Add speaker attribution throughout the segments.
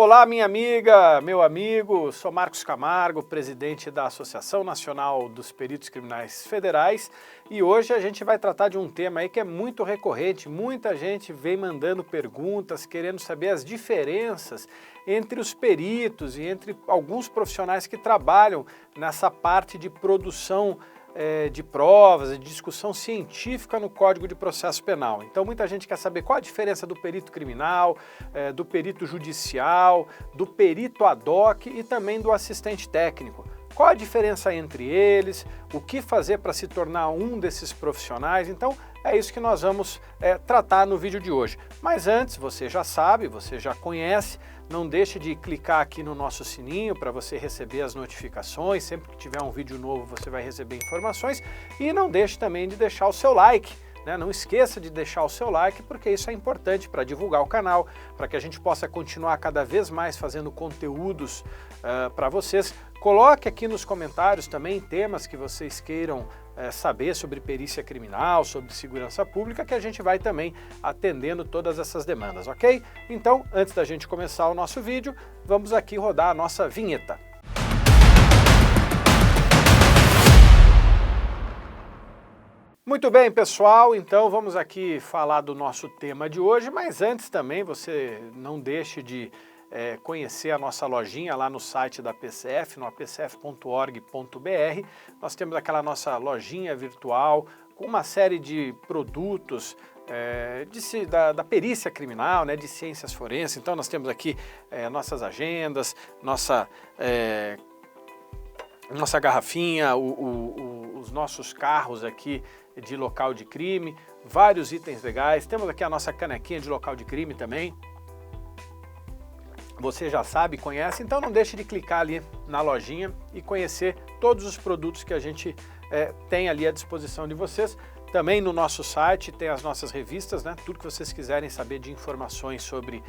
Speaker 1: Olá, minha amiga, meu amigo, sou Marcos Camargo, presidente da Associação Nacional dos Peritos Criminais Federais, e hoje a gente vai tratar de um tema aí que é muito recorrente. Muita gente vem mandando perguntas, querendo saber as diferenças entre os peritos e entre alguns profissionais que trabalham nessa parte de produção de provas, de discussão científica no Código de Processo Penal. Então muita gente quer saber qual a diferença do perito criminal, do perito judicial, do perito ad hoc e também do assistente técnico. Qual a diferença entre eles, o que fazer para se tornar um desses profissionais? Então é isso que nós vamos tratar no vídeo de hoje. Mas antes, você já sabe, você já conhece, não deixe de clicar aqui no nosso sininho para você receber as notificações. Sempre que tiver um vídeo novo você vai receber informações. E não deixe também de deixar o seu like, né? Não esqueça de deixar o seu like, porque isso é importante para divulgar o canal, para que a gente possa continuar cada vez mais fazendo conteúdos para vocês. Coloque aqui nos comentários também temas que vocês queiram saber sobre perícia criminal, sobre segurança pública, que a gente vai também atendendo todas essas demandas, ok? Então, antes da gente começar o nosso vídeo, vamos aqui rodar a nossa vinheta. Muito bem, pessoal, então vamos aqui falar do nosso tema de hoje, mas antes também você não deixe de conhecer a nossa lojinha lá no site da PCF, no apcf.org.br. Nós temos aquela nossa lojinha virtual com uma série de produtos da perícia criminal, né, de ciências forenses. Então nós temos aqui nossas agendas, nossa garrafinha, os nossos carros aqui de local de crime, vários itens legais. Temos aqui a nossa canequinha de local de crime também. Você já sabe, conhece, então não deixe de clicar ali na lojinha e conhecer todos os produtos que a gente tem ali à disposição de vocês. Também no nosso site tem as nossas revistas, né? Tudo que vocês quiserem saber de informações sobre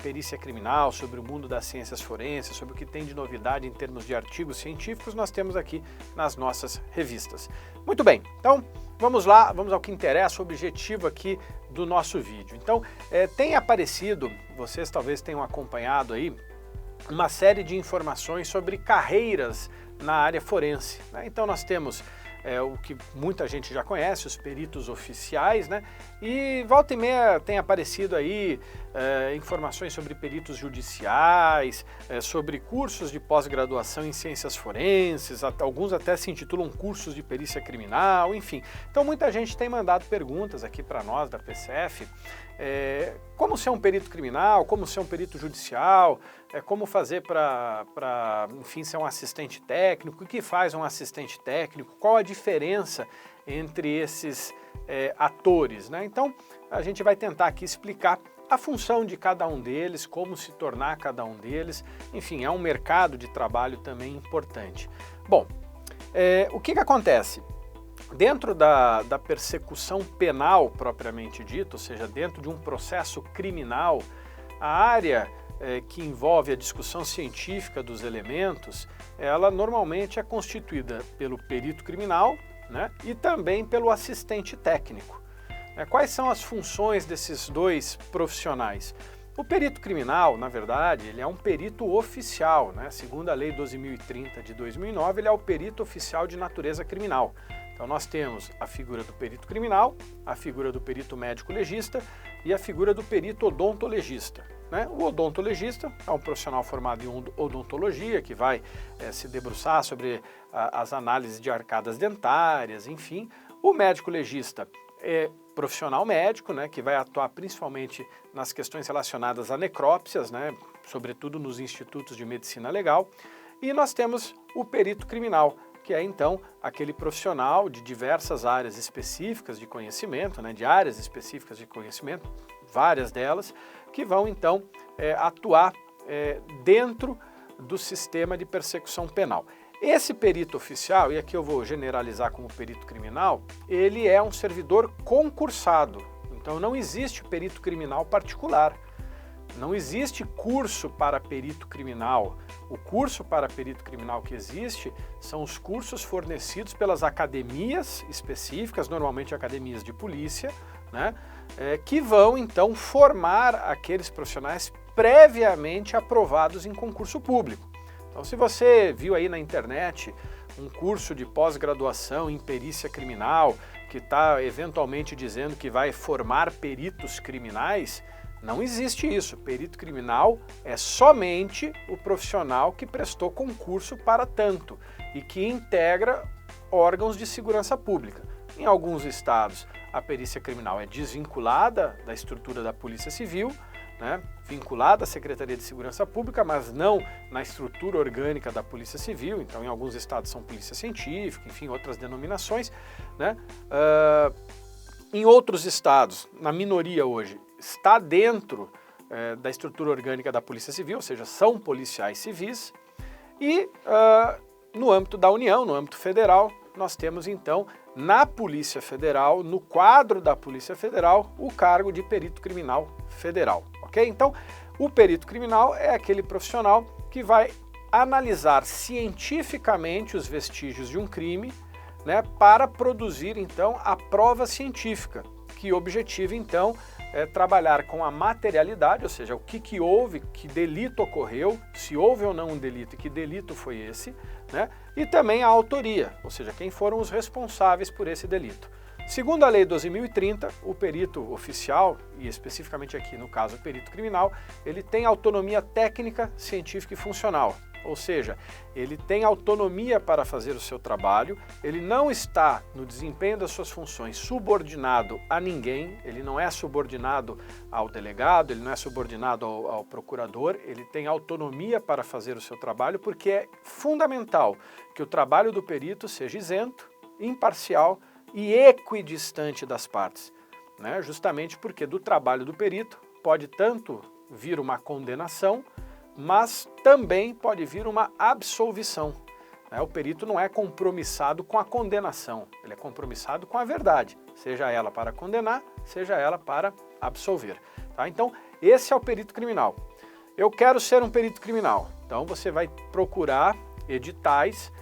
Speaker 1: perícia criminal, sobre o mundo das ciências forenses, sobre o que tem de novidade em termos de artigos científicos, nós temos aqui nas nossas revistas. Muito bem, então vamos lá, vamos ao que interessa, o objetivo aqui do nosso vídeo. Então, tem aparecido, vocês talvez tenham acompanhado aí, uma série de informações sobre carreiras na área forense, né? Então nós temos o que muita gente já conhece, os peritos oficiais, né? E volta e meia tem aparecido aí informações sobre peritos judiciais, sobre cursos de pós-graduação em ciências forenses, alguns até se intitulam cursos de perícia criminal, enfim. Então muita gente tem mandado perguntas aqui para nós da PCF, como ser um perito criminal, como ser um perito judicial, como fazer para, enfim, ser um assistente técnico, o que faz um assistente técnico, qual a diferença entre esses atores, né? Então a gente vai tentar aqui explicar a função de cada um deles, como se tornar cada um deles, enfim, é um mercado de trabalho também importante. Bom, o que acontece? Dentro da persecução penal propriamente dita, ou seja, dentro de um processo criminal, a área que envolve a discussão científica dos elementos, ela normalmente é constituída pelo perito criminal, né, e também pelo assistente técnico. Quais são as funções desses dois profissionais? O perito criminal, na verdade, ele é um perito oficial, né? Segundo a Lei 12.030 de 2009, ele é o perito oficial de natureza criminal. Então nós temos a figura do perito criminal, a figura do perito médico legista e a figura do perito odontologista, né? O odontologista é um profissional formado em odontologia que vai se debruçar sobre as análises de arcadas dentárias, enfim. O médico legista é profissional médico, né, que vai atuar principalmente nas questões relacionadas a necrópsias, né, sobretudo nos institutos de medicina legal. E nós temos o perito criminal, que é então aquele profissional de diversas áreas específicas de conhecimento, né, de áreas específicas de conhecimento, várias delas, que vão então atuar dentro do sistema de persecução penal. Esse perito oficial, e aqui eu vou generalizar como perito criminal, ele é um servidor concursado. Então não existe perito criminal particular. Não existe curso para perito criminal. O curso para perito criminal que existe são os cursos fornecidos pelas academias específicas, normalmente academias de polícia, né, que vão então formar aqueles profissionais previamente aprovados em concurso público. Então, se você viu aí na internet um curso de pós-graduação em perícia criminal que está eventualmente dizendo que vai formar peritos criminais, não existe isso. Perito criminal é somente o profissional que prestou concurso para tanto e que integra órgãos de segurança pública. Em alguns estados, a perícia criminal é desvinculada da estrutura da Polícia Civil, né, vinculada à Secretaria de Segurança Pública, mas não na estrutura orgânica da Polícia Civil. Então, em alguns estados são polícia científica, enfim, outras denominações, né? Em outros estados, na minoria hoje, está dentro da estrutura orgânica da Polícia Civil, ou seja, são policiais civis. E no âmbito da União, no âmbito federal, nós temos então na Polícia Federal, no quadro da Polícia Federal, o cargo de perito criminal federal, ok? Então, o perito criminal é aquele profissional que vai analisar cientificamente os vestígios de um crime, né, para produzir então a prova científica, que objetiva então é trabalhar com a materialidade, ou seja, o que houve, que delito ocorreu, se houve ou não um delito e que delito foi esse, né? E também a autoria, ou seja, quem foram os responsáveis por esse delito. Segundo a Lei 12.030, o perito oficial, e especificamente aqui no caso o perito criminal, ele tem autonomia técnica, científica e funcional. Ou seja, ele tem autonomia para fazer o seu trabalho, ele não está no desempenho das suas funções subordinado a ninguém, ele não é subordinado ao delegado, ele não é subordinado ao procurador, ele tem autonomia para fazer o seu trabalho porque é fundamental que o trabalho do perito seja isento, imparcial e equidistante das partes, né? Justamente porque do trabalho do perito pode tanto vir uma condenação, mas também pode vir uma absolvição. O perito não é compromissado com a condenação, ele é compromissado com a verdade, seja ela para condenar, seja ela para absolver. Tá? Então, esse é o perito criminal. Eu quero ser um perito criminal, então você vai procurar editais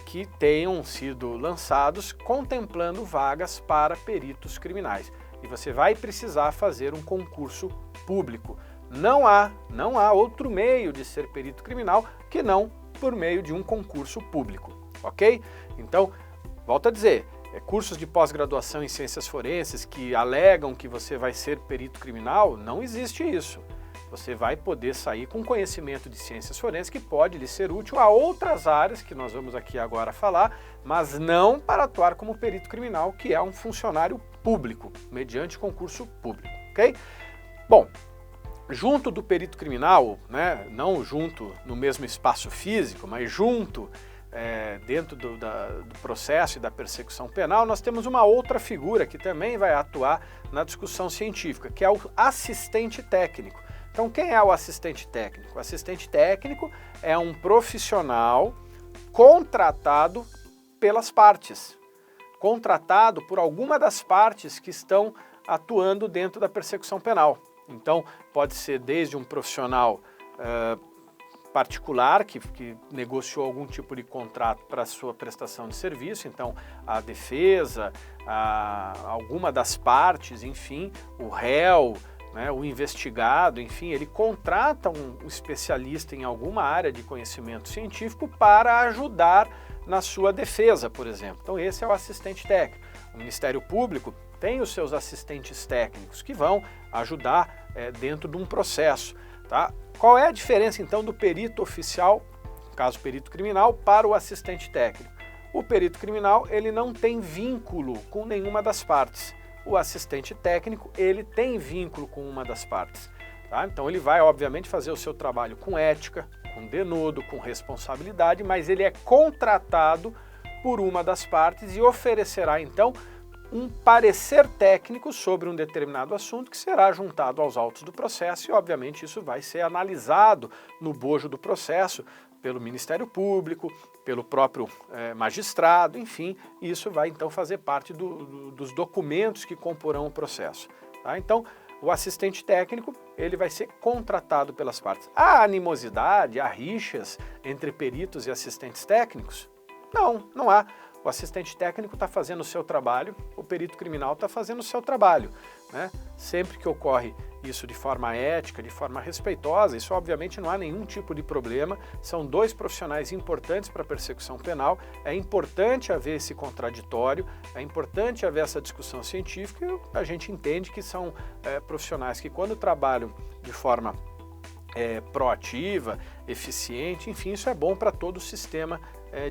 Speaker 1: que tenham sido lançados contemplando vagas para peritos criminais. E você vai precisar fazer um concurso público. Não há outro meio de ser perito criminal que não por meio de um concurso público, ok? Então, volto a dizer, cursos de pós-graduação em ciências forenses que alegam que você vai ser perito criminal, não existe isso. Você vai poder sair com conhecimento de ciências forenses que pode lhe ser útil a outras áreas que nós vamos aqui agora falar, mas não para atuar como perito criminal, que é um funcionário público, mediante concurso público, ok? Bom, junto do perito criminal, né, não junto no mesmo espaço físico, mas junto dentro do processo e da persecução penal, nós temos uma outra figura que também vai atuar na discussão científica, que é o assistente técnico. Então, quem é o assistente técnico? O assistente técnico é um profissional contratado pelas partes, contratado por alguma das partes que estão atuando dentro da persecução penal. Então, pode ser desde um profissional particular que negociou algum tipo de contrato para a sua prestação de serviço, então a defesa, alguma das partes, enfim, o réu, né, o investigado, enfim, ele contrata um especialista em alguma área de conhecimento científico para ajudar na sua defesa, por exemplo. Então esse é o assistente técnico. O Ministério Público tem os seus assistentes técnicos que vão ajudar dentro de um processo. Tá? Qual é a diferença então do perito oficial, no caso perito criminal, para o assistente técnico? O perito criminal ele não tem vínculo com nenhuma das partes. O assistente técnico ele tem vínculo com uma das partes. Tá? Então ele vai obviamente fazer o seu trabalho com ética, com denodo, com responsabilidade, mas ele é contratado por uma das partes e oferecerá então um parecer técnico sobre um determinado assunto que será juntado aos autos do processo e obviamente isso vai ser analisado no bojo do processo pelo Ministério Público, pelo próprio magistrado, enfim, isso vai então fazer parte dos documentos que comporão o processo. Tá? Então, o assistente técnico ele vai ser contratado pelas partes. Há animosidade, há rixas entre peritos e assistentes técnicos? Não, não há. O assistente técnico está fazendo o seu trabalho, o perito criminal está fazendo o seu trabalho. Né? Sempre que ocorre isso de forma ética, de forma respeitosa, isso obviamente não há nenhum tipo de problema, são dois profissionais importantes para a persecução penal, é importante haver esse contraditório, é importante haver essa discussão científica e a gente entende que são profissionais que quando trabalham de forma proativa, eficiente, enfim, isso é bom para todo o sistema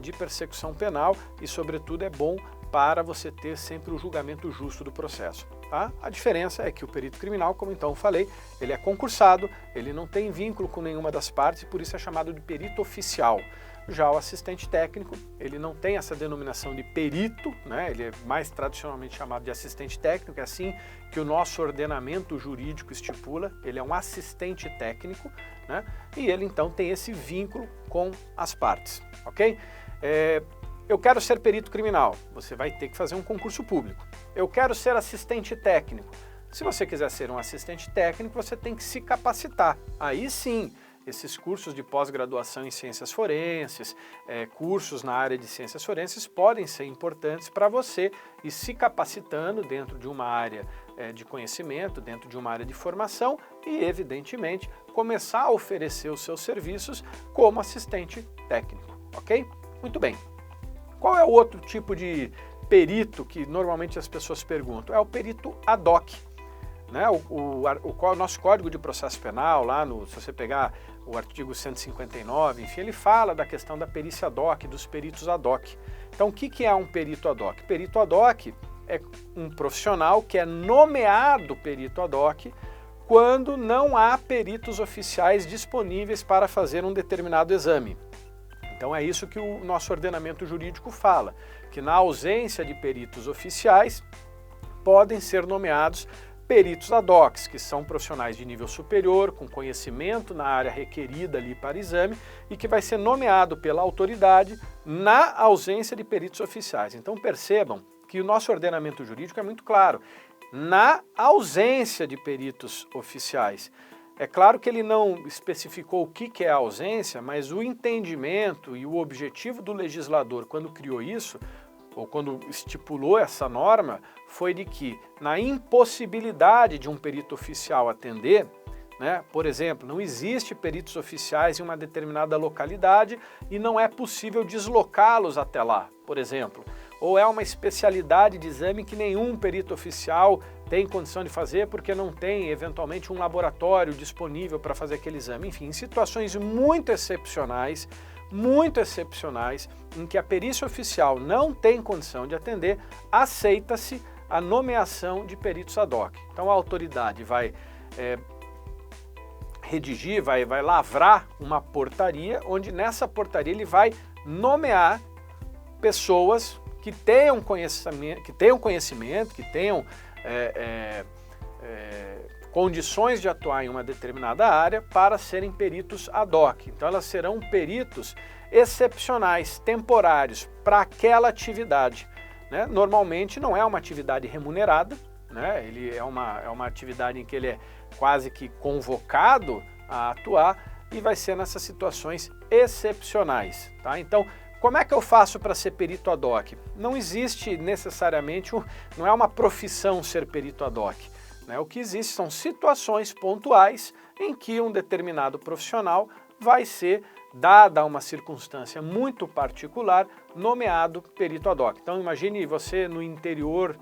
Speaker 1: de persecução penal e, sobretudo, é bom para você ter sempre o julgamento justo do processo. Tá? A diferença é que o perito criminal, como então falei, ele é concursado, ele não tem vínculo com nenhuma das partes e por isso é chamado de perito oficial. Já o assistente técnico, ele não tem essa denominação de perito, né? Ele é mais tradicionalmente chamado de assistente técnico, é assim que o nosso ordenamento jurídico estipula, ele é um assistente técnico, né? E ele então tem esse vínculo com as partes, ok? Eu quero ser perito criminal, você vai ter que fazer um concurso público. Eu quero ser assistente técnico. Se você quiser ser um assistente técnico, você tem que se capacitar. Aí sim, esses cursos de pós-graduação em ciências forenses, cursos na área de ciências forenses podem ser importantes para você ir se capacitando dentro de uma área de conhecimento, dentro de uma área de formação e, evidentemente, começar a oferecer os seus serviços como assistente técnico, ok? Muito bem. Qual é o outro tipo de perito que normalmente as pessoas perguntam? É o perito ad hoc. Né? O nosso Código de Processo Penal, lá se você pegar o artigo 159, enfim, ele fala da questão da perícia ad hoc, dos peritos ad hoc. Então, o que é um perito ad hoc? Perito ad hoc é um profissional que é nomeado perito ad hoc quando não há peritos oficiais disponíveis para fazer um determinado exame. Então é isso que o nosso ordenamento jurídico fala, que na ausência de peritos oficiais podem ser nomeados peritos ad hoc, que são profissionais de nível superior, com conhecimento na área requerida ali para exame e que vai ser nomeado pela autoridade na ausência de peritos oficiais. Então percebam que o nosso ordenamento jurídico é muito claro, na ausência de peritos oficiais. É claro que ele não especificou o que é a ausência, mas o entendimento e o objetivo do legislador quando criou isso, ou quando estipulou essa norma, foi de que, na impossibilidade de um perito oficial atender, né, por exemplo, não existe peritos oficiais em uma determinada localidade e não é possível deslocá-los até lá, por exemplo. Ou é uma especialidade de exame que nenhum perito oficial tem condição de fazer porque não tem, eventualmente, um laboratório disponível para fazer aquele exame. Enfim, em situações muito excepcionais, em que a perícia oficial não tem condição de atender, aceita-se a nomeação de peritos ad hoc. Então a autoridade vai redigir, vai lavrar uma portaria, onde nessa portaria ele vai nomear pessoas que tenham conhecimento, que tenham condições de atuar em uma determinada área para serem peritos ad hoc. Então elas serão peritos excepcionais, temporários, para aquela atividade. Né? Normalmente não é uma atividade remunerada, né? Ele é uma atividade em que ele é quase que convocado a atuar e vai ser nessas situações excepcionais. Tá? Então, como é que eu faço para ser perito ad hoc? Não existe necessariamente, não é uma profissão ser perito ad hoc. Né? O que existe são situações pontuais em que um determinado profissional vai ser, dada uma circunstância muito particular, nomeado perito ad hoc. Então imagine você no interior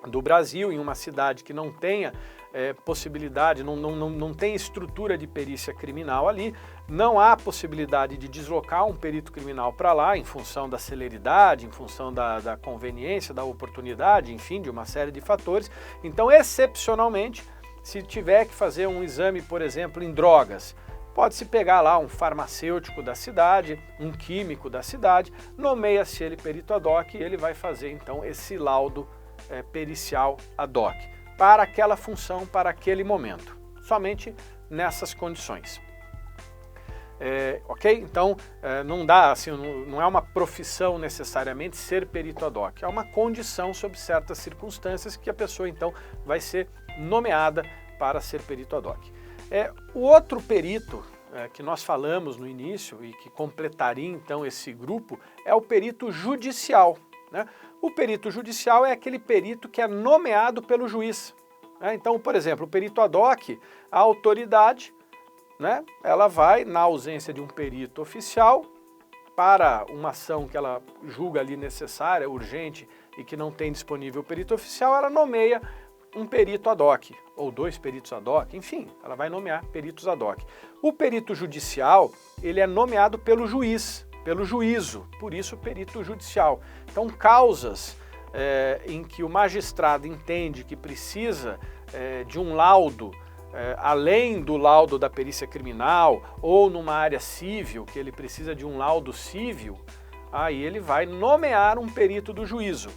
Speaker 1: do Brasil, em uma cidade que não tenha possibilidade, não tem estrutura de perícia criminal ali, não há possibilidade de deslocar um perito criminal para lá em função da celeridade, em função da conveniência, da oportunidade, enfim, de uma série de fatores. Então, excepcionalmente, se tiver que fazer um exame, por exemplo, em drogas, pode-se pegar lá um farmacêutico da cidade, um químico da cidade, nomeia-se ele perito ad hoc e ele vai fazer então esse laudo pericial ad hoc para aquela função, para aquele momento, somente nessas condições. Ok? Então não dá, assim, não é uma profissão necessariamente ser perito ad hoc, é uma condição sob certas circunstâncias que a pessoa então vai ser nomeada para ser perito ad hoc. O outro perito que nós falamos no início e que completaria então esse grupo é o perito judicial. Né? O perito judicial é aquele perito que é nomeado pelo juiz. né? Então, por exemplo, o perito ad hoc, a autoridade, né, ela vai, na ausência de um perito oficial, para uma ação que ela julga ali necessária, urgente e que não tem disponível o perito oficial, ela nomeia um perito ad hoc, ou 2 peritos ad hoc, enfim, ela vai nomear peritos ad hoc. O perito judicial, ele é nomeado pelo juiz, pelo juízo, por isso perito judicial. Então, causas em que o magistrado entende que precisa de um laudo, além do laudo da perícia criminal, ou numa área civil, que ele precisa de um laudo civil, aí ele vai nomear um perito do juízo.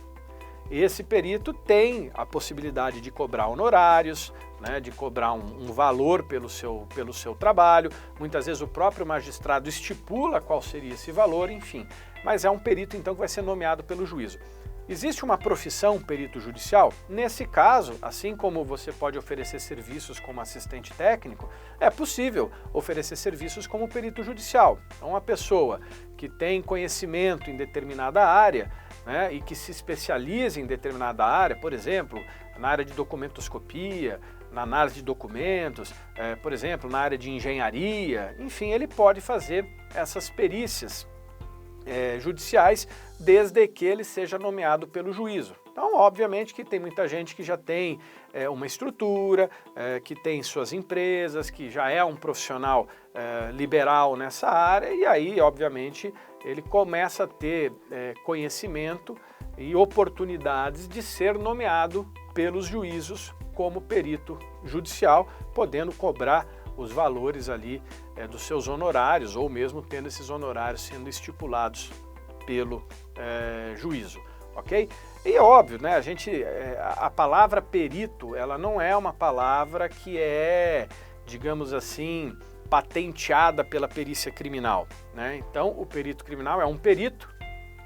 Speaker 1: Esse perito tem a possibilidade de cobrar honorários, né, de cobrar um valor pelo seu trabalho. Muitas vezes o próprio magistrado estipula qual seria esse valor, enfim. Mas é um perito, então, que vai ser nomeado pelo juízo. Existe uma profissão perito judicial? Nesse caso, assim como você pode oferecer serviços como assistente técnico, é possível oferecer serviços como perito judicial. Então, uma pessoa que tem conhecimento em determinada área, né, e que se especializa em determinada área, por exemplo, na área de documentoscopia, na análise de documentos, por exemplo, na área de engenharia, enfim, ele pode fazer essas perícias judiciais, desde que ele seja nomeado pelo juízo. Então, obviamente que tem muita gente que já tem uma estrutura, que tem suas empresas, que já é um profissional liberal nessa área, e aí, obviamente, ele começa a ter conhecimento e oportunidades de ser nomeado pelos juízos como perito judicial, podendo cobrar os valores ali dos seus honorários, ou mesmo tendo esses honorários sendo estipulados pelo juízo, ok? E é óbvio, né, a palavra perito, ela não é uma palavra que é, digamos assim, patenteada pela perícia criminal, né? Então, o perito criminal é um perito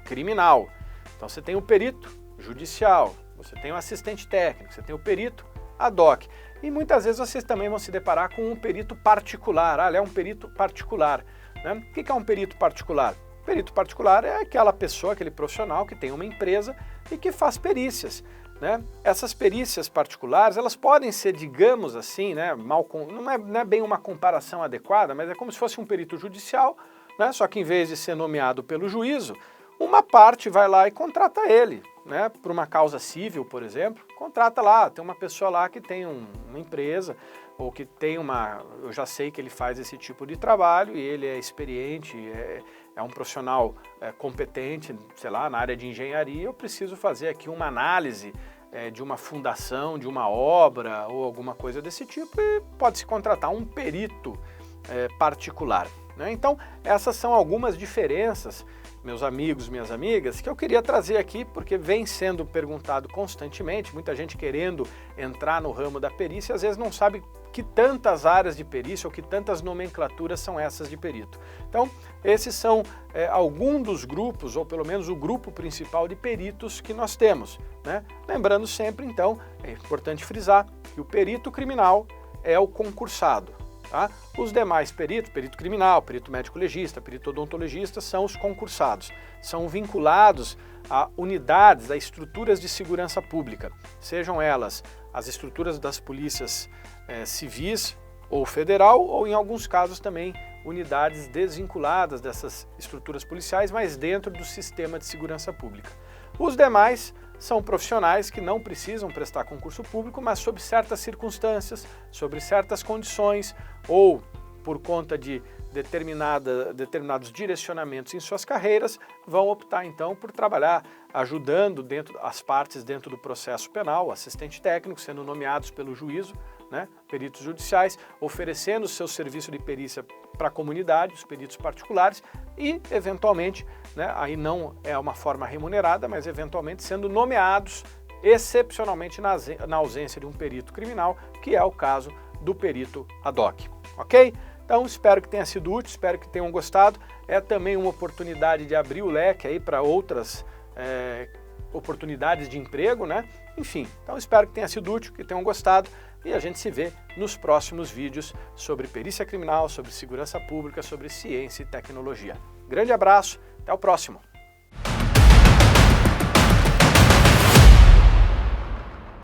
Speaker 1: criminal. Então, você tem o perito judicial, você tem o assistente técnico, você tem o perito ad hoc. E muitas vezes vocês também vão se deparar com um perito particular. Ele é um perito particular, né? O que é um perito particular? Perito particular é aquela pessoa, aquele profissional que tem uma empresa e que faz perícias, né? Essas perícias particulares, elas podem ser, digamos assim, né, não é bem uma comparação adequada, mas é como se fosse um perito judicial, né? Só que em vez de ser nomeado pelo juízo, uma parte vai lá e contrata ele, né, por uma causa civil, por exemplo, contrata lá, tem uma pessoa lá que tem uma empresa, ou que tem eu já sei que ele faz esse tipo de trabalho e ele é experiente, é um profissional competente, sei lá, na área de engenharia, eu preciso fazer aqui uma análise de uma fundação, de uma obra ou alguma coisa desse tipo, e pode-se contratar um perito particular, né? Então, essas são algumas diferenças, meus amigos, minhas amigas, que eu queria trazer aqui porque vem sendo perguntado constantemente, muita gente querendo entrar no ramo da perícia, às vezes não sabe que tantas áreas de perícia ou que tantas nomenclaturas são essas de perito. Então, esses são alguns dos grupos, ou pelo menos o grupo principal de peritos que nós temos, né? Lembrando sempre, então, é importante frisar que o perito criminal é o concursado. Tá? Os demais peritos, perito criminal, perito médico-legista, perito odontologista, são os concursados. São vinculados a unidades, a estruturas de segurança pública, sejam elas as estruturas das polícias civis ou federal, ou em alguns casos também unidades desvinculadas dessas estruturas policiais, mas dentro do sistema de segurança pública. Os demais são profissionais que não precisam prestar concurso público, mas sob certas circunstâncias, sobre certas condições ou por conta de determinados direcionamentos em suas carreiras, vão optar então por trabalhar ajudando as partes dentro do processo penal, assistente técnico, sendo nomeados pelo juízo, né, peritos judiciais, oferecendo o seu serviço de perícia para a comunidade, os peritos particulares e, eventualmente, né, aí não é uma forma remunerada, mas eventualmente sendo nomeados excepcionalmente na ausência de um perito criminal, que é o caso do perito ad hoc, ok? Então, espero que tenha sido útil, espero que tenham gostado. É também uma oportunidade de abrir o leque aí para outras oportunidades de emprego, né? Enfim, então espero que tenha sido útil, que tenham gostado e a gente se vê nos próximos vídeos sobre perícia criminal, sobre segurança pública, sobre ciência e tecnologia. Grande abraço, até o próximo!